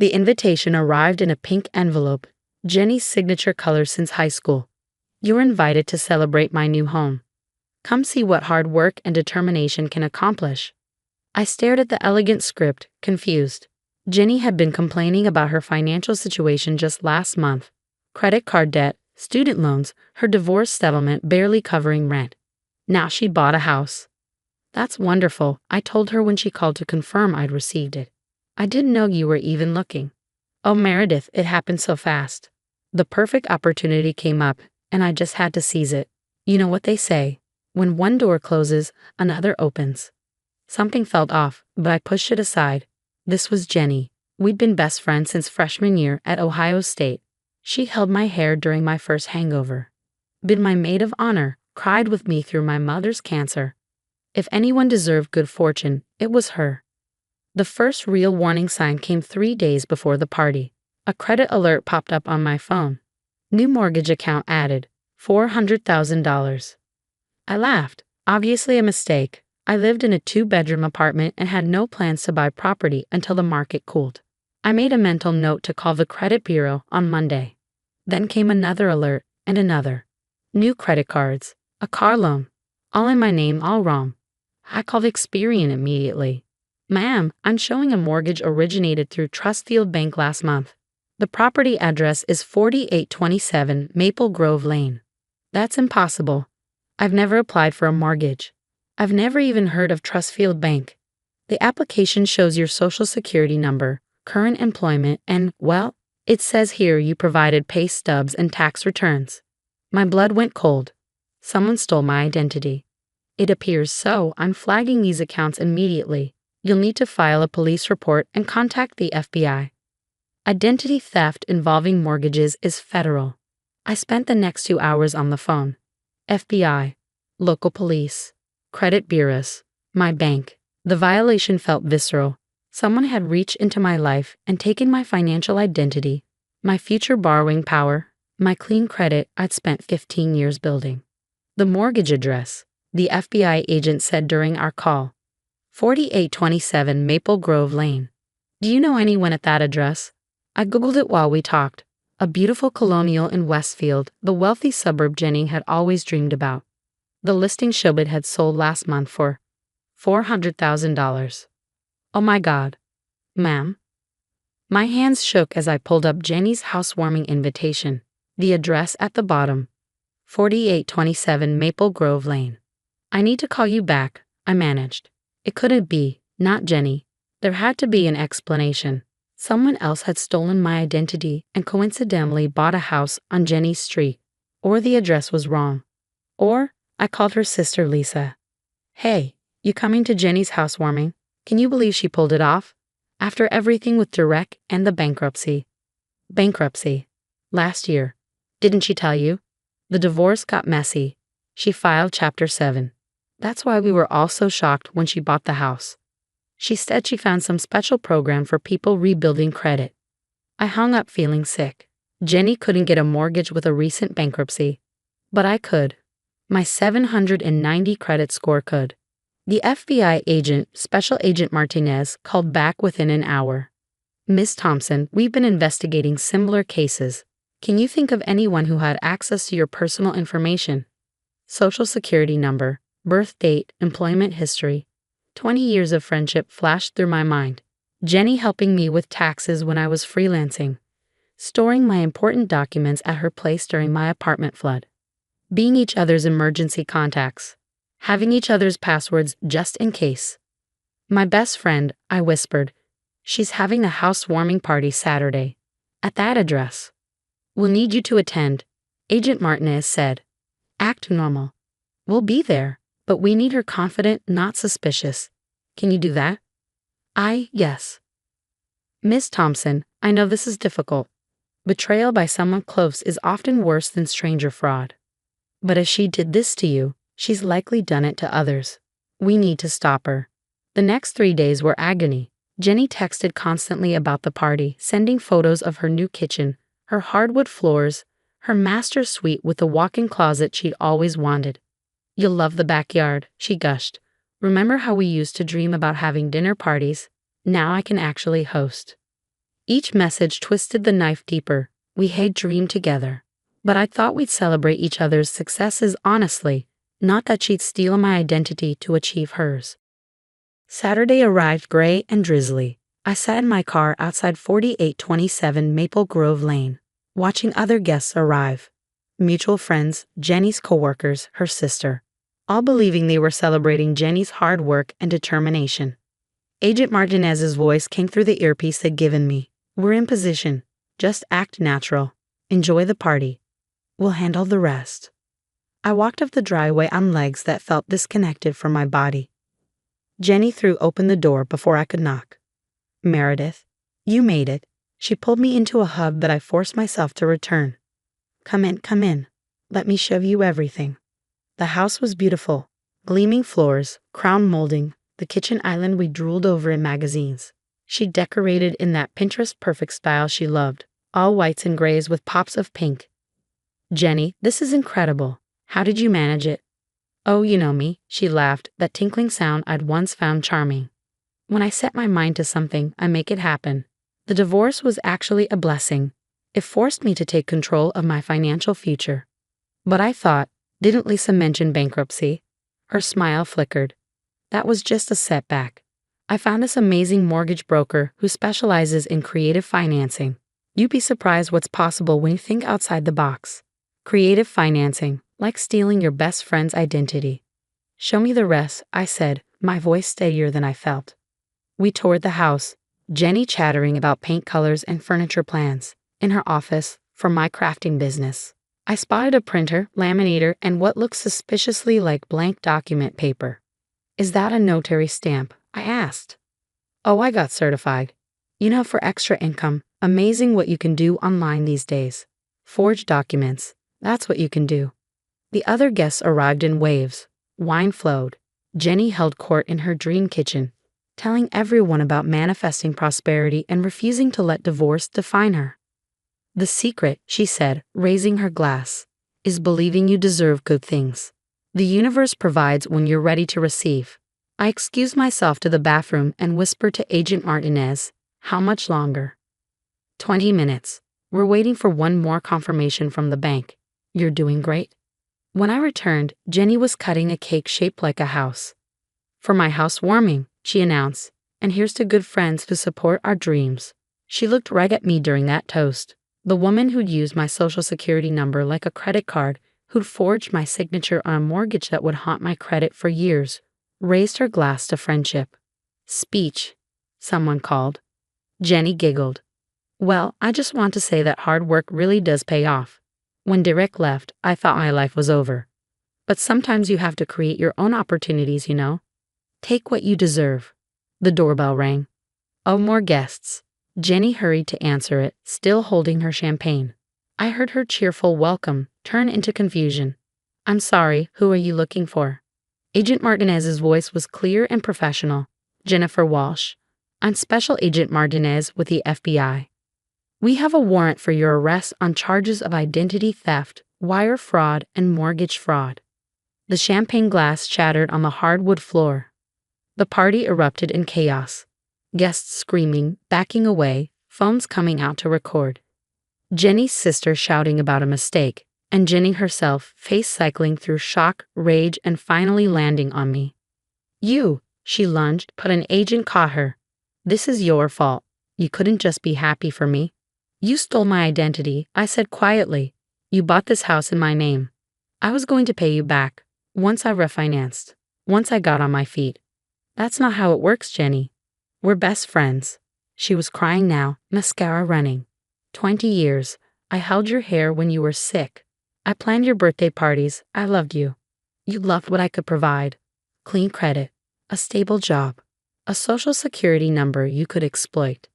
The invitation arrived in a pink envelope, Jenny's signature color since high school. You're invited to celebrate my new home. Come see what hard work and determination can accomplish. I stared at the elegant script, confused. Jenny had been complaining about her financial situation just last month. Credit card debt, student loans, her divorce settlement barely covering rent. Now she'd bought a house. That's wonderful, I told her when she called to confirm I'd received it. I didn't know you were even looking. Oh, Meredith, it happened so fast. The perfect opportunity came up, and I just had to seize it. You know what they say, when one door closes, another opens. Something felt off, but I pushed it aside. This was Jenny. We'd been best friends since freshman year at Ohio State. She held my hair during my first hangover. Been my maid of honor, cried with me through my mother's cancer. If anyone deserved good fortune, it was her. The first real warning sign came 3 days before the party. A credit alert popped up on my phone. New mortgage account added, $400,000. I laughed. Obviously a mistake. I lived in a 2-bedroom apartment and had no plans to buy property until the market cooled. I made a mental note to call the credit bureau on Monday. Then came another alert and another. New credit cards, a car loan, all in my name, all wrong. I called Experian immediately. Ma'am, I'm showing a mortgage originated through Trustfield Bank last month. The property address is 4827 Maple Grove Lane. That's impossible. I've never applied for a mortgage. I've never even heard of Trustfield Bank. The application shows your social security number, current employment, and, well, it says here you provided pay stubs and tax returns. My blood went cold. Someone stole my identity. It appears so. I'm flagging these accounts immediately. You'll need to file a police report and contact the FBI. Identity theft involving mortgages is federal. I spent the next 2 hours on the phone. FBI, local police, credit bureaus, my bank. The violation felt visceral. Someone had reached into my life and taken my financial identity, my future borrowing power, my clean credit I'd spent 15 years building. The mortgage address, the FBI agent said during our call, 4827 Maple Grove Lane. Do you know anyone at that address? I Googled it while we talked. A beautiful colonial in Westfield, the wealthy suburb Jenny had always dreamed about. The listing showed it had sold last month for $400,000. Oh my God. Ma'am? My hands shook as I pulled up Jenny's housewarming invitation. The address at the bottom, 4827 Maple Grove Lane. I need to call you back, I managed. It couldn't be, not Jenny. There had to be an explanation. Someone else had stolen my identity and coincidentally bought a house on Jenny's street. Or the address was wrong. Or I called her sister Lisa. Hey, you coming to Jenny's housewarming? Can you believe she pulled it off? After everything with Direct and the bankruptcy. Bankruptcy. Last year. Didn't she tell you? The divorce got messy. She filed Chapter 7. That's why we were all so shocked when she bought the house. She said she found some special program for people rebuilding credit. I hung up feeling sick. Jenny couldn't get a mortgage with a recent bankruptcy. But I could. My 790 credit score could. The FBI agent, Special Agent Martinez, called back within an hour. Ms. Thompson, we've been investigating similar cases. Can you think of anyone who had access to your personal information? Social security number, birth date, employment history. 20 years of friendship flashed through my mind. Jenny helping me with taxes when I was freelancing. Storing my important documents at her place during my apartment flood. Being each other's emergency contacts. Having each other's passwords just in case. My best friend, I whispered. She's having a housewarming party Saturday. At that address. We'll need you to attend, Agent Martinez said. Act normal. We'll be there, but we need her confident, not suspicious. Can you do that? Yes. Miss Thompson, I know this is difficult. Betrayal by someone close is often worse than stranger fraud. But if she did this to you, she's likely done it to others. We need to stop her. The next 3 days were agony. Jenny texted constantly about the party, sending photos of her new kitchen, her hardwood floors, her master suite with the walk-in closet she'd always wanted. You'll love the backyard, she gushed. Remember how we used to dream about having dinner parties? Now I can actually host. Each message twisted the knife deeper. We had dreamed together. But I thought we'd celebrate each other's successes honestly, not that she'd steal my identity to achieve hers. Saturday arrived gray and drizzly. I sat in my car outside 4827 Maple Grove Lane, watching other guests arrive. Mutual friends, Jenny's coworkers, her sister, all believing they were celebrating Jenny's hard work and determination. Agent Martinez's voice came through the earpiece they'd given me. "We're in position. Just act natural. Enjoy the party. We'll handle the rest." I walked up the driveway on legs that felt disconnected from my body. Jenny threw open the door before I could knock. "Meredith, you made it." She pulled me into a hug that I forced myself to return. Come in, come in. Let me show you everything." The house was beautiful. Gleaming floors, crown molding, the kitchen island we drooled over in magazines. She decorated in that Pinterest-perfect style she loved, all whites and grays with pops of pink. "Jenny, this is incredible. How did you manage it?" "Oh, you know me," she laughed, that tinkling sound I'd once found charming. "When I set my mind to something, I make it happen." The divorce was actually a blessing. It forced me to take control of my financial future. "But I thought, didn't Lisa mention bankruptcy?" Her smile flickered. "That was just a setback. I found this amazing mortgage broker who specializes in creative financing. You'd be surprised what's possible when you think outside the box. Creative financing, like stealing your best friend's identity." "Show me the rest," I said, my voice steadier than I felt. We toured the house, Jenny chattering about paint colors and furniture plans. In her office, for my crafting business, I spotted a printer, laminator, and what looked suspiciously like blank document paper. "Is that a notary stamp?" I asked. "Oh, I got certified. You know, for extra income. Amazing what you can do online these days. Forged documents, that's what you can do." The other guests arrived in waves. Wine flowed. Jenny held court in her dream kitchen, telling everyone about manifesting prosperity and refusing to let divorce define her. "The secret," she said, raising her glass, "is believing you deserve good things. The universe provides when you're ready to receive." I excused myself to the bathroom and whispered to Agent Martinez, "How much longer?" 20 minutes. We're waiting for one more confirmation from the bank. You're doing great." When I returned, Jenny was cutting a cake shaped like a house. "For my housewarming," she announced, "and here's to good friends who support our dreams." She looked right at me during that toast. The woman who'd used my social security number like a credit card, who'd forged my signature on a mortgage that would haunt my credit for years, raised her glass to friendship. "Speech," someone called. Jenny giggled. "Well, I just want to say that hard work really does pay off. When Derek left, I thought my life was over. But sometimes you have to create your own opportunities, you know. Take what you deserve." The doorbell rang. Oh, more guests. Jenny hurried to answer it, still holding her champagne. I heard her cheerful welcome turn into confusion. "I'm sorry, who are you looking for?" Agent Martinez's voice was clear and professional. "Jennifer Walsh. I'm Special Agent Martinez with the FBI. We have a warrant for your arrest on charges of identity theft, wire fraud, and mortgage fraud." The champagne glass shattered on the hardwood floor. The party erupted in chaos. Guests screaming, backing away, phones coming out to record. Jenny's sister shouting about a mistake, and Jenny herself face cycling through shock, rage, and finally landing on me. "You," she lunged, but an agent caught her. "This is your fault. You couldn't just be happy for me. You stole my identity," I said quietly. "You bought this house in my name. I was going to pay you back, once I refinanced, once I got on my feet." "That's not how it works, Jenny. We're best friends." She was crying now, mascara running. 20 years. I held your hair when you were sick. I planned your birthday parties. I loved you. You loved what I could provide. Clean credit, a stable job, a social security number you could exploit.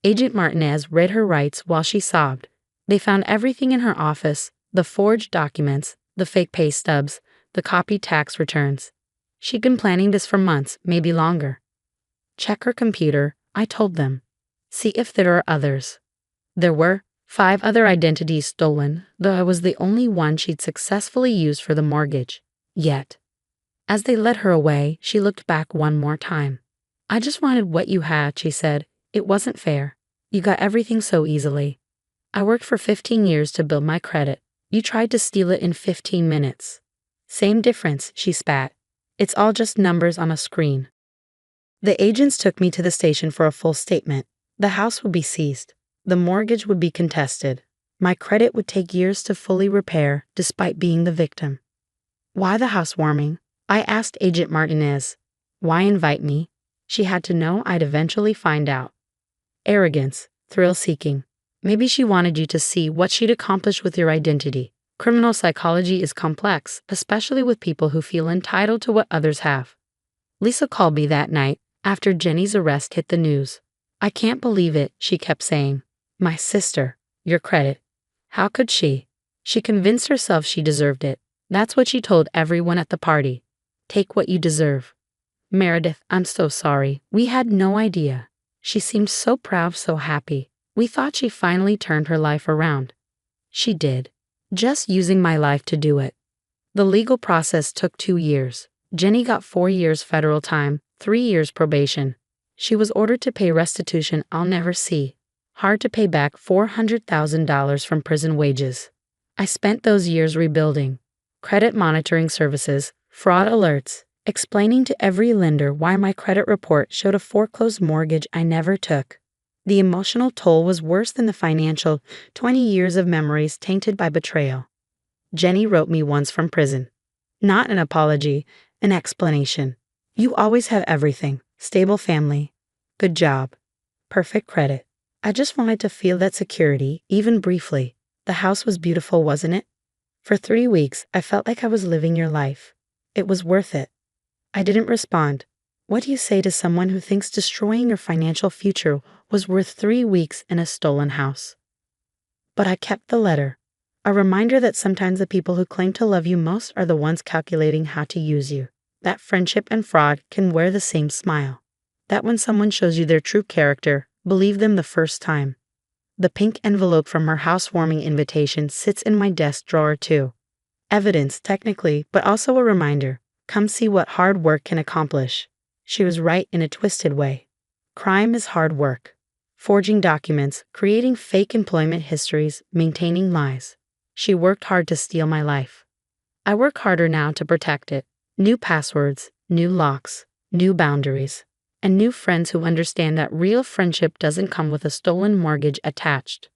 Agent Martinez read her rights while she sobbed. They found everything in her office, the forged documents, the fake pay stubs, the copied tax returns. She'd been planning this for months, maybe longer. "Check her computer," I told them. "See if there are others." There were 5 other identities stolen, though I was the only one she'd successfully used for the mortgage. Yet. As they led her away, she looked back one more time. "I just wanted what you had," she said. "It wasn't fair." You got everything so easily. I worked for 15 years to build my credit. You tried to steal it in 15 minutes. Same difference, she spat. It's all just numbers on a screen. The agents took me to the station for a full statement. The house would be seized. The mortgage would be contested. My credit would take years to fully repair, despite being the victim. Why the housewarming? I asked Agent Martinez. Why invite me? She had to know I'd eventually find out. Arrogance, thrill-seeking. Maybe she wanted you to see what she'd accomplish with your identity. Criminal psychology is complex, especially with people who feel entitled to what others have. Lisa called me that night, after Jenny's arrest hit the news. I can't believe it, she kept saying. My sister, your credit. How could she? She convinced herself she deserved it. That's what she told everyone at the party. Take what you deserve. Meredith, I'm so sorry. We had no idea. She seemed so proud, so happy. We thought she finally turned her life around. She did. Just using my life to do it. The legal process took 2 years. Jenny got 4 years federal time, 3 years probation. She was ordered to pay restitution I'll never see. Hard to pay back $400,000 from prison wages. I spent those years rebuilding. Credit monitoring services, fraud alerts, explaining to every lender why my credit report showed a foreclosed mortgage I never took. The emotional toll was worse than the financial, 20 years of memories tainted by betrayal. Jenny wrote me once from prison. Not an apology, an explanation. You always have everything. Stable family. Good job. Perfect credit. I just wanted to feel that security, even briefly. The house was beautiful, wasn't it? For 3 weeks, I felt like I was living your life. It was worth it. I didn't respond. What do you say to someone who thinks destroying your financial future was worth 3 weeks in a stolen house? But I kept the letter. A reminder that sometimes the people who claim to love you most are the ones calculating how to use you. That friendship and fraud can wear the same smile. That when someone shows you their true character, believe them the first time. The pink envelope from her housewarming invitation sits in my desk drawer too. Evidence, technically, but also a reminder. Come see what hard work can accomplish. She was right in a twisted way. Crime is hard work. Forging documents, creating fake employment histories, maintaining lies. She worked hard to steal my life. I work harder now to protect it. New passwords, new locks, new boundaries, and new friends who understand that real friendship doesn't come with a stolen mortgage attached.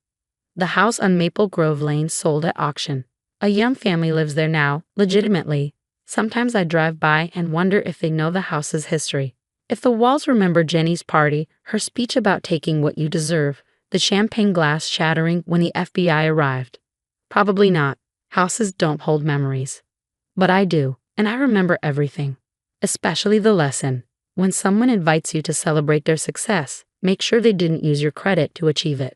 The house on Maple Grove Lane sold at auction. A young family lives there now, legitimately. Sometimes I drive by and wonder if they know the house's history. If the walls remember Jenny's party, her speech about taking what you deserve, the champagne glass shattering when the FBI arrived. Probably not. Houses don't hold memories. But I do, and I remember everything. Especially the lesson. When someone invites you to celebrate their success, make sure they didn't use your credit to achieve it.